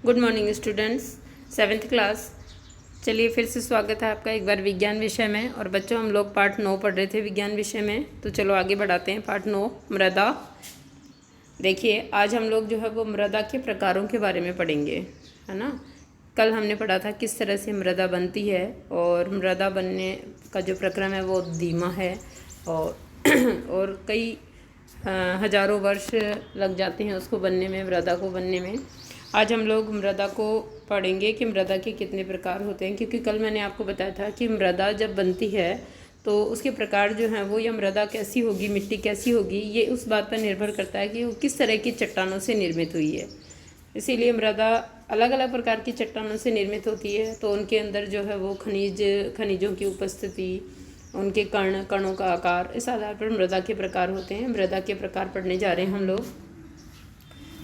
Good morning students, 7th class. चलिए फिर से स्वागत है आपका एक बार विज्ञान विषय में। और बच्चों, हम लोग पाठ 9 पढ़ रहे थे विज्ञान विषय में, तो चलो आगे बढ़ाते हैं। पाठ 9 मृदा। देखिए, आज हम लोग जो है वो मृदा के प्रकारों के बारे में पढ़ेंगे, है ना। कल हमने पढ़ा था किस तरह से मृदा बनती है, और मृदा बनने का जो प्रक्रम है वो धीमा है और और कई हजारों वर्ष लग जाते हैं उसको बनने में, मृदा को बनने में। आज हम लोग मृदा को पढ़ेंगे कि मृदा के कितने प्रकार होते हैं, क्योंकि कल मैंने आपको बताया था कि मृदा जब बनती है तो उसके प्रकार जो हैं वो, या मृदा कैसी होगी, मिट्टी कैसी होगी, ये उस बात पर निर्भर करता है कि वो किस तरह की चट्टानों से निर्मित हुई है। इसीलिए मृदा अलग अलग प्रकार की चट्टानों से निर्मित होती है, तो उनके अंदर जो है वो खनिजों की उपस्थिति, उनके कणों का आकार, इस आधार पर मृदा के प्रकार होते हैं। मृदा के प्रकार पढ़ने जा रहे हैं हम लोग।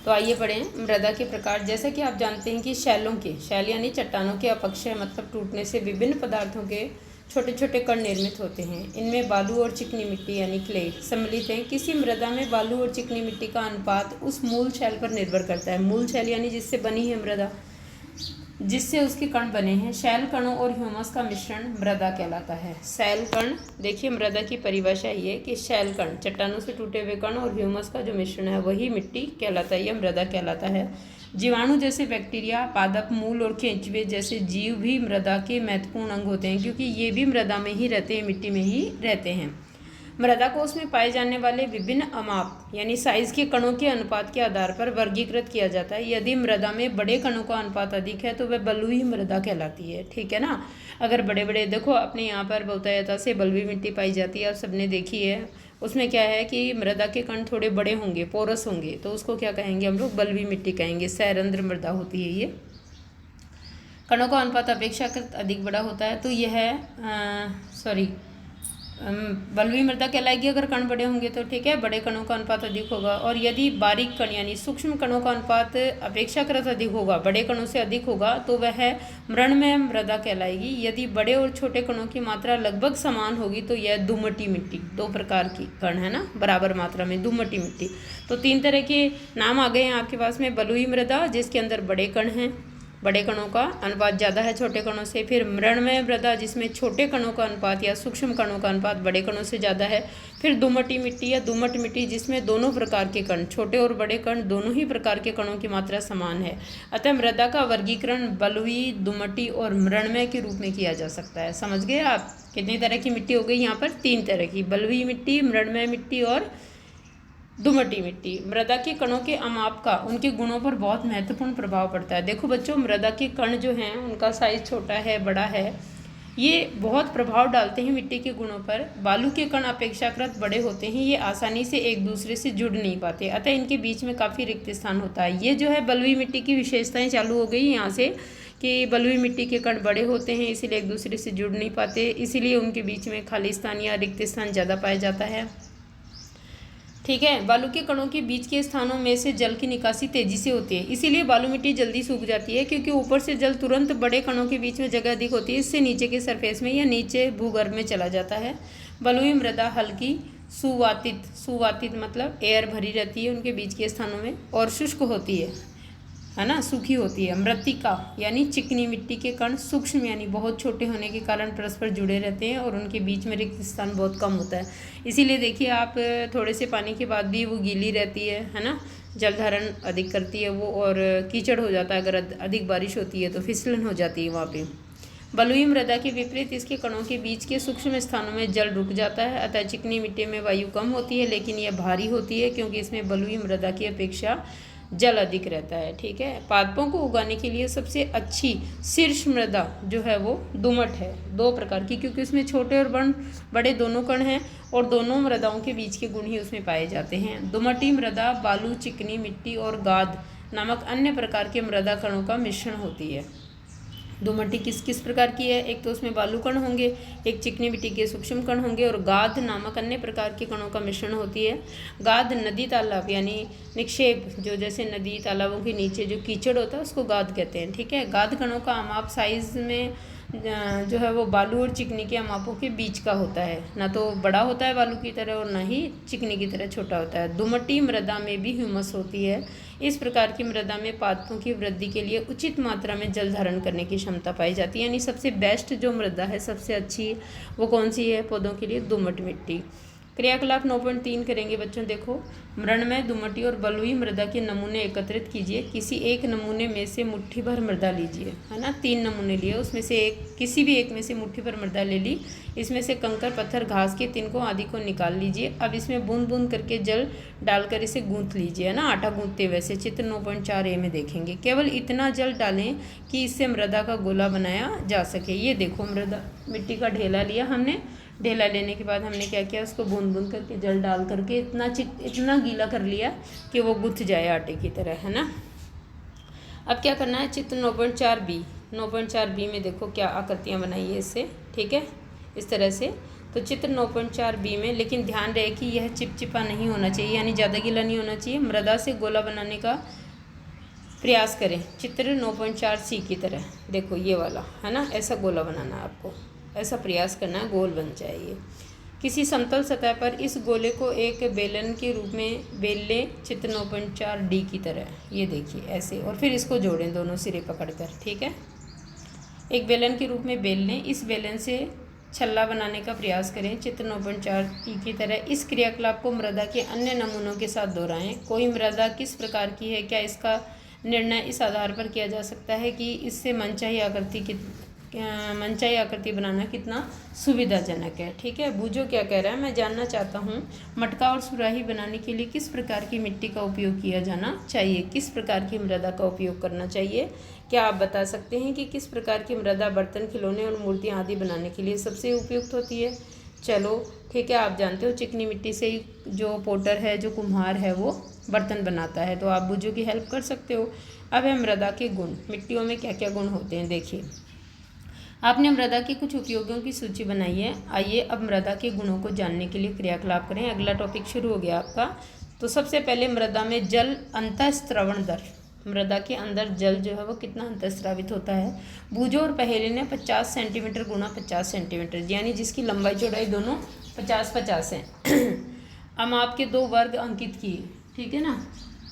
तो आइए पढ़ें मृदा के प्रकार। जैसा कि आप जानते हैं कि शैल यानी चट्टानों के अपक्षय मतलब टूटने से विभिन्न पदार्थों के छोटे छोटे कण निर्मित होते हैं। इनमें बालू और चिकनी मिट्टी यानी क्ले सम्मिलित हैं। किसी मृदा में बालू और चिकनी मिट्टी का अनुपात उस मूल शैल पर निर्भर करता है। मूल शैल यानी जिससे बनी है मृदा, जिससे उसके कण बने हैं। शैल कणों और ह्यूमस का मिश्रण मृदा कहलाता है। शैल कण, देखिए मृदा की परिभाषा ये कि शैल कण, चट्टानों से टूटे हुए कण, और ह्यूमस का जो मिश्रण है वही मिट्टी कहलाता है, यह मृदा कहलाता है। जीवाणु जैसे बैक्टीरिया, पादप, मूल और केंचुए जैसे जीव भी मृदा के महत्वपूर्ण अंग होते हैं, क्योंकि ये भी मृदा में ही रहते हैं, मिट्टी में ही रहते हैं। मृदा कोश में पाए जाने वाले विभिन्न अमाप यानी साइज के कणों के अनुपात के आधार पर वर्गीकृत किया जाता है। यदि मृदा में बड़े कणों का अनुपात अधिक है तो वह बलुई मृदा कहलाती है, ठीक है ना। अगर बड़े बड़े, देखो अपने यहाँ पर बहुतायता से बलुई मिट्टी पाई जाती है, आप सबने देखी है। उसमें क्या है कि मृदा के कण थोड़े बड़े होंगे, पोरस होंगे, तो उसको क्या कहेंगे हम लोग, बलुई मिट्टी कहेंगे। सैरंध्र मृदा होती है ये। कणों का अनुपात अपेक्षाकृत अधिक बड़ा होता है, तो यह बलुई मृदा कहलाएगी अगर कण बड़े होंगे तो, ठीक है। बड़े कणों का अनुपात अधिक होगा। और यदि बारीक कण यानी सूक्ष्म कणों का अनुपात अपेक्षाकृत अधिक होगा, बड़े कणों से अधिक होगा, तो वह मृणमय मृदा कहलाएगी। यदि बड़े और छोटे कणों की मात्रा लगभग समान होगी तो यह दुमटी मिट्टी, दो प्रकार की कण है ना, बराबर मात्रा में दुमटी मिट्टी। तो 3 तरह के नाम आ गए हैं आपके पास में। बलुई मृदा जिसके अंदर बड़े कण हैं, बड़े कणों का अनुपात ज़्यादा है छोटे कणों से। फिर मृणमय मृदा जिसमें छोटे कणों का अनुपात या सूक्ष्म कणों का अनुपात बड़े कणों से ज़्यादा है। फिर दुमटी मिट्टी या दुमट मिट्टी जिसमें दोनों प्रकार के कण, छोटे और बड़े कण, दोनों ही प्रकार के कणों की मात्रा समान है। अतः मृदा का वर्गीकरण बलुई, दुमटी और मृणमय के रूप में किया जा सकता है। समझ गए आप? कितनी तरह की मिट्टी हो गई यहाँ पर? 3 तरह की, बलुई मिट्टी, मृणमय मिट्टी और दुमटी मिट्टी। मृदा के कणों के अमाप का उनके गुणों पर बहुत महत्वपूर्ण प्रभाव पड़ता है। देखो बच्चों, मृदा के कण जो हैं उनका साइज छोटा है, बड़ा है, ये बहुत प्रभाव डालते हैं मिट्टी के गुणों पर। बालू के कण अपेक्षाकृत बड़े होते हैं, ये आसानी से एक दूसरे से जुड़ नहीं पाते, अतः इनके बीच में काफ़ी रिक्त स्थान होता है। ये जो है बलुई मिट्टी की विशेषताएं चालू हो गई यहाँ से, कि बलुई मिट्टी के कण बड़े होते हैं, इसीलिए एक दूसरे से जुड़ नहीं पाते, इसीलिए उनके बीच में खाली स्थान या रिक्त स्थान ज़्यादा पाया जाता है, ठीक है। बालू के कणों के बीच के स्थानों में से जल की निकासी तेजी से होती है, इसीलिए बालू मिट्टी जल्दी सूख जाती है, क्योंकि ऊपर से जल तुरंत बड़े कणों के बीच में जगह अधिक होती है, इससे नीचे के सरफेस में या नीचे भूगर्भ में चला जाता है। बलुई मृदा हल्की सुवातित मतलब एयर भरी रहती है उनके बीच के स्थानों में, और शुष्क होती है ना, सूखी होती है। मृत्तिका यानी चिकनी मिट्टी के कण सूक्ष्म यानी बहुत छोटे होने के कारण परस्पर जुड़े रहते हैं और उनके बीच में रिक्त स्थान बहुत कम होता है। इसीलिए देखिए आप, थोड़े से पानी के बाद भी वो गीली रहती है ना, जल धारण अधिक करती है वो, और कीचड़ हो जाता है अगर अधिक बारिश होती है तो फिसलन हो जाती है वहाँ पे। बलुई मृदा के विपरीत इसके कणों के बीच के सूक्ष्म स्थानों में जल रुक जाता है, अतः चिकनी मिट्टी में वायु कम होती है, लेकिन यह भारी होती है क्योंकि इसमें बलुई मृदा की अपेक्षा जल अधिक रहता है, ठीक है। पादपों को उगाने के लिए सबसे अच्छी शीर्ष मृदा जो है वो दुमट है, 2 प्रकार की, क्योंकि उसमें छोटे और बड़े दोनों कण हैं और दोनों मृदाओं के बीच के गुण ही उसमें पाए जाते हैं। दुमटी मृदा बालू, चिकनी मिट्टी और गाद नामक अन्य प्रकार के मृदा कणों का मिश्रण होती है। दुमटी किस किस प्रकार की है? एक तो उसमें बालू कण होंगे, एक चिकनी मिट्टी के सूक्ष्म कण होंगे, और गाद नामक अन्य प्रकार के कणों का मिश्रण होती है। गाद नदी तालाब यानी निक्षेप, जो जैसे नदी तालाबों के नीचे जो कीचड़ होता है उसको गाद कहते हैं, ठीक है। गाद कणों का अमाप साइज में जो है वो बालू और चिकनी के अमापों के बीच का होता है, ना तो बड़ा होता है बालू की तरह और ना ही चिकनी की तरह छोटा होता है। दोमट्टी मृदा में भी ह्यूमस होती है। इस प्रकार की मृदा में पादपों की वृद्धि के लिए उचित मात्रा में जल धारण करने की क्षमता पाई जाती है। यानी सबसे बेस्ट जो मृदा है, सबसे अच्छी, वो कौन सी है पौधों के लिए? दोमट मिट्टी। क्रियाकलाप 9.3 करेंगे बच्चों। देखो, मृणमय, दोमटी और बलुई मृदा के नमूने एकत्रित कीजिए। किसी एक नमूने में से मुट्ठी भर मृदा लीजिए, है ना। 3 नमूने लिए, उसमें से किसी भी एक में से मुट्ठी भर मृदा ले ली। इसमें से कंकर, पत्थर, घास के तिनकों आदि को निकाल लीजिए। अब इसमें बूंद बूंद करके जल डालकर इसे गूंथ लीजिए, है ना, आटा गूंथते वैसे। चित्र 9.4 में देखेंगे। केवल इतना जल डालें कि इससे मृदा का गोला बनाया जा सके। ये देखो, मृदा मिट्टी का ढेला लिया हमने। ढेला लेने के बाद हमने क्या किया, उसको बूंद बूंद करके जल डाल करके इतना गीला कर लिया कि वो गुथ जाए आटे की तरह, है ना। अब क्या करना है, चित्र 9.4 बी। 9.4 बी में देखो क्या आकृतियाँ बनाई है इससे, ठीक है, इस तरह से। तो चित्र 9.4 बी में, लेकिन ध्यान रहे कि यह चिपचिपा नहीं होना चाहिए, यानी ज़्यादा गीला नहीं होना चाहिए। मृदा से गोला बनाने का प्रयास करें। चित्र 9.4 सी की तरह देखो, ये वाला, है ना, ऐसा गोला बनाना है आपको, ऐसा प्रयास करना है, गोल बन जाए। किसी समतल सतह पर इस गोले को एक बेलन के रूप में बेल लें। चित्र 9.4 डी की तरह, ये देखिए ऐसे, और फिर इसको जोड़ें दोनों सिरे पकड़कर, ठीक है। एक बेलन के रूप में बेल लें। इस बेलन से छल्ला बनाने का प्रयास करें। चित्र 9.4 की तरह इस क्रियाकलाप को मृदा के अन्य नमूनों के साथ दोहराएं। कोई मृदा किस प्रकार की है, क्या इसका निर्णय इस आधार पर किया जा सकता है कि इससे मनचाही आकृति बनाना कितना सुविधाजनक है, ठीक है। बूझो क्या कह रहा है, मैं जानना चाहता हूँ मटका और सुराही बनाने के लिए किस प्रकार की मिट्टी का उपयोग किया जाना चाहिए, किस प्रकार की मृदा का उपयोग करना चाहिए। क्या आप बता सकते हैं कि किस प्रकार की मृदा बर्तन, खिलौने और मूर्तियाँ आदि बनाने के लिए सबसे उपयुक्त होती है? चलो ठीक है, आप जानते हो चिकनी मिट्टी से ही जो पोटर है, जो कुम्हार है, वो बर्तन बनाता है, तो आप बूझो की हेल्प कर सकते हो। अब है मृदा के गुण। मिट्टियों में क्या क्या गुण होते हैं, देखिए। आपने मृदा के कुछ उपयोगों की सूची बनाई है। आइए अब मृदा के गुणों को जानने के लिए क्रियाकलाप करें। अगला टॉपिक शुरू हो गया आपका। तो सबसे पहले मृदा में जल अंतःस्रवण दर। मृदा के अंदर जल जो है वो कितना अंतःस्रावित होता है। बूझो और पहेली ने 50 सेंटीमीटर गुणा 50 सेंटीमीटर, यानी जिसकी लंबाई चौड़ाई दोनों 50-50 हैं। हम आपके 2 वर्ग अंकित किए, ठीक है ना।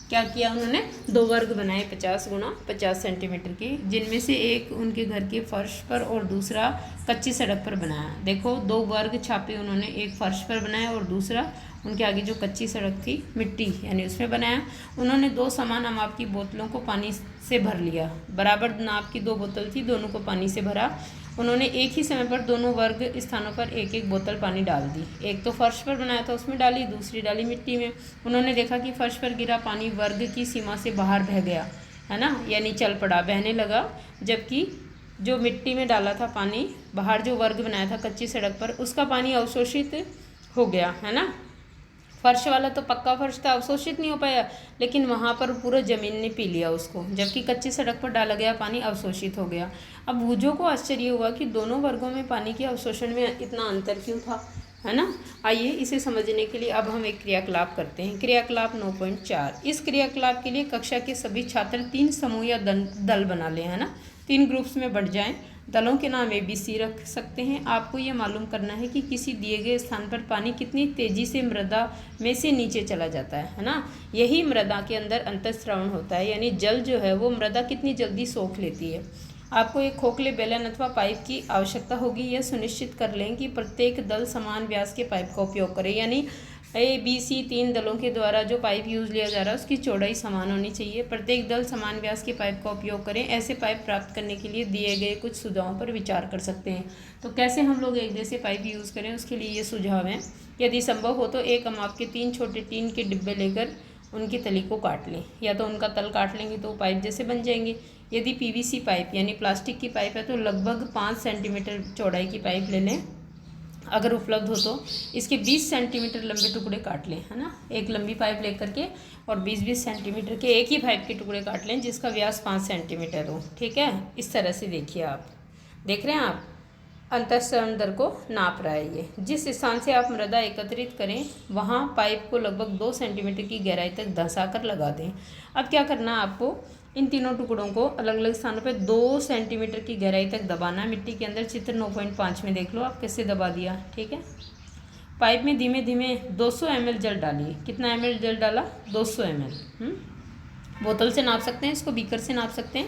क्या किया उन्होंने, 2 वर्ग बनाए 50 गुणा 50 सेंटीमीटर की, जिनमें से एक उनके घर के फर्श पर और दूसरा कच्ची सड़क पर बनाया। देखो, 2 वर्ग छापे उन्होंने, एक फर्श पर बनाया और दूसरा उनके आगे जो कच्ची सड़क थी, मिट्टी यानी उसमें बनाया। उन्होंने 2 समान नाप की बोतलों को पानी से भर लिया। बराबर नाप की 2 बोतल थी, दोनों को पानी से भरा। उन्होंने एक ही समय पर दोनों वर्ग स्थानों पर एक एक बोतल पानी डाल दी। एक तो फर्श पर बनाया था, उसमें डाली, दूसरी डाली मिट्टी में। उन्होंने देखा कि फर्श पर गिरा पानी वर्ग की सीमा से बाहर बह गया, है ना, यानी चल पड़ा, बहने लगा। जबकि जो मिट्टी में डाला था पानी, बाहर जो वर्ग बनाया था कच्ची सड़क पर, उसका पानी अवशोषित हो गया, है ना। फर्श वाला तो पक्का फर्श था, अवशोषित नहीं हो पाया, लेकिन वहाँ पर पूरा ज़मीन ने पी लिया उसको। जबकि कच्ची सड़क पर डाला गया पानी अवशोषित हो गया। अब बूझो को आश्चर्य हुआ कि दोनों वर्गों में पानी के अवशोषण में इतना अंतर क्यों था, है ना। आइए इसे समझने के लिए अब हम एक क्रियाकलाप करते हैं। क्रियाकलाप 9.4। इस क्रियाकलाप के लिए कक्षा के सभी छात्र 3 समूह या दल बना लें, है ना, 3 ग्रुप्स में बढ़ जाएं। दलों के नाम ABC रख सकते हैं। आपको ये मालूम करना है कि किसी दिए गए स्थान पर पानी कितनी तेज़ी से मृदा में से नीचे चला जाता है ना। यही मृदा के अंदर अंतःस्रवण होता है, यानी जल जो है वो मृदा कितनी जल्दी सोख लेती है। आपको एक खोखले बेलन अथवा पाइप की आवश्यकता होगी। यह सुनिश्चित कर लें कि प्रत्येक दल समान व्यास के पाइप का उपयोग करे, यानी ABC 3 दलों के द्वारा जो पाइप यूज़ लिया जा रहा है उसकी चौड़ाई समान होनी चाहिए। प्रत्येक दल समान व्यास के पाइप का उपयोग करें। ऐसे पाइप प्राप्त करने के लिए दिए गए कुछ सुझावों पर विचार कर सकते हैं। तो कैसे हम लोग एक जैसे पाइप यूज़ करें, उसके लिए ये सुझाव हैं। यदि संभव हो तो एक माप के 3 छोटे टीन के डिब्बे लेकर उनकी तली को काट लें, या तो उनका तल काट लेंगे तो पाइप जैसे बन जाएंगे। यदि PVC पाइप यानी प्लास्टिक की पाइप है तो लगभग 5 सेंटीमीटर चौड़ाई की पाइप ले लें। अगर उपलब्ध हो तो इसके 20 सेंटीमीटर लंबे टुकड़े काट लें, है ना। एक लंबी पाइप लेकर के और 20-20 सेंटीमीटर के एक ही पाइप के टुकड़े काट लें जिसका व्यास 5 सेंटीमीटर हो, ठीक है। इस तरह से देखिए, आप देख रहे हैं, आप अंतःस्रवण दर को नाप रहा है ये। जिस स्थान से आप मृदा एकत्रित करें वहाँ पाइप को लगभग 2 सेंटीमीटर की गहराई तक धंसा कर लगा दें। अब क्या करना है आपको, इन तीनों टुकड़ों को अलग अलग स्थानों पे 2 सेंटीमीटर की गहराई तक दबाना है मिट्टी के अंदर। चित्र 9.5 में देख लो आप कैसे दबा दिया, ठीक है। पाइप में धीमे धीमे 200 ml जल डालिए। कितना ml जल डाला? 200 ml। बोतल से नाप सकते हैं, इसको बीकर से नाप सकते हैं।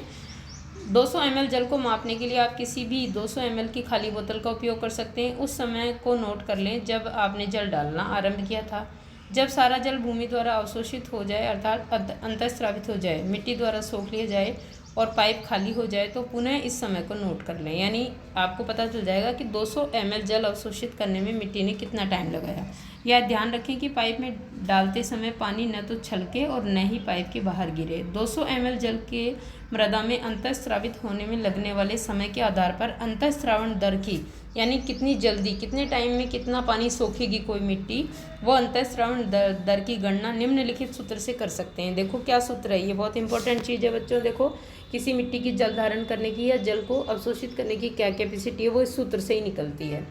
200 ml जल को मापने के लिए आप किसी भी 200 ml की खाली बोतल का उपयोग कर सकते हैं। उस समय को नोट कर लें जब आपने जल डालना आरंभ किया था। जब सारा जल भूमि द्वारा अवशोषित हो जाए अर्थात अंतःस्रावित हो जाए, मिट्टी द्वारा सोख लिया जाए और पाइप खाली हो जाए तो पुनः इस समय को नोट कर लें। यानी आपको पता चल जाएगा कि 200 ml जल अवशोषित करने में मिट्टी ने कितना टाइम लगाया। यह ध्यान रखें कि पाइप में डालते समय पानी न तो छलके और न ही पाइप के बाहर गिरे। 200 ml जल के मृदा में अंतःस्रावित होने में लगने वाले समय के आधार पर अंतःस्रावण दर की, यानी कितनी जल्दी कितने टाइम में कितना पानी सोखेगी कोई मिट्टी, वो अंतःस्रावण दर की गणना निम्नलिखित सूत्र से कर सकते हैं। देखो क्या सूत्र है, ये बहुत इंपॉर्टेंट चीज़ है बच्चों। देखो किसी मिट्टी की जल धारण करने की या जल को अवशोषित करने की क्या कैपेसिटी है, वो इस सूत्र से ही निकलती है।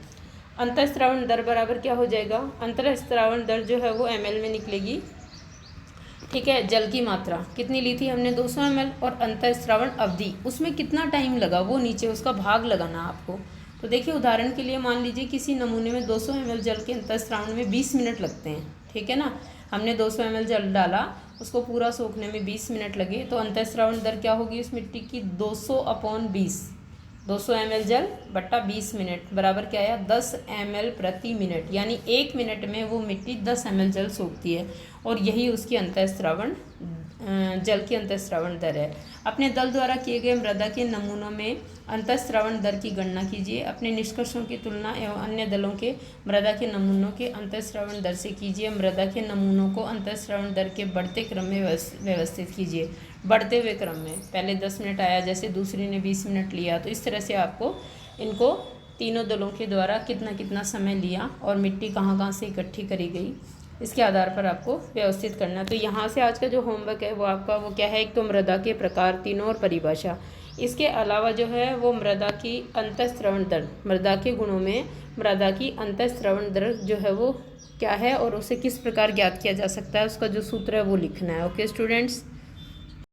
अंतःस्रावण दर बराबर क्या हो जाएगा? अंतःस्रावण दर जो है वो ml में निकलेगी, ठीक है। जल की मात्रा कितनी ली थी हमने? 200 ml। और अंतःस्रावण अवधि, उसमें कितना टाइम लगा वो नीचे उसका भाग लगाना आपको। तो देखिए उदाहरण के लिए मान लीजिए किसी नमूने में 200 ml जल के अंतःस्रावण में 20 मिनट लगते हैं, ठीक है ना। हमने 200 ml जल डाला, उसको पूरा सोखने में 20 मिनट लगे, तो अंतःस्रावण दर क्या होगी उस मिट्टी की? 200/20। 200 ml जल बट्टा 20 मिनट बराबर क्या आया? 10 ml प्रति मिनट। यानी 1 मिनट में वो मिट्टी 10 ml जल सोखती है और यही उसकी अंतःस्रावण जल की अंतःस्रावण दर है। अपने दल द्वारा किए गए मृदा के नमूनों में अंतःस्रावण दर की गणना कीजिए। अपने निष्कर्षों की तुलना एवं अन्य दलों के मृदा के नमूनों के अंतःस्रावण दर से कीजिए। मृदा के नमूनों को अंतःस्रावण दर के बढ़ते क्रम में व्यवस्थित कीजिए। बढ़ते हुए क्रम में, पहले 10 मिनट आया, जैसे दूसरी ने 20 मिनट लिया, तो इस तरह से आपको इनको तीनों दलों के द्वारा कितना कितना समय लिया और मिट्टी कहाँ कहाँ से इकट्ठी करी गई, इसके आधार पर आपको व्यवस्थित करना। तो यहाँ से आज का जो होमवर्क है वो आपका वो क्या है? एक तो मृदा के प्रकार तीनों और परिभाषा। इसके अलावा जो है वो मृदा की अंतःस्रावण दर, मृदा के गुणों में मृदा की अंतःस्रावण दर जो है वो क्या है और उसे किस प्रकार ज्ञात किया जा सकता है, उसका जो सूत्र है वो लिखना है। Okay students.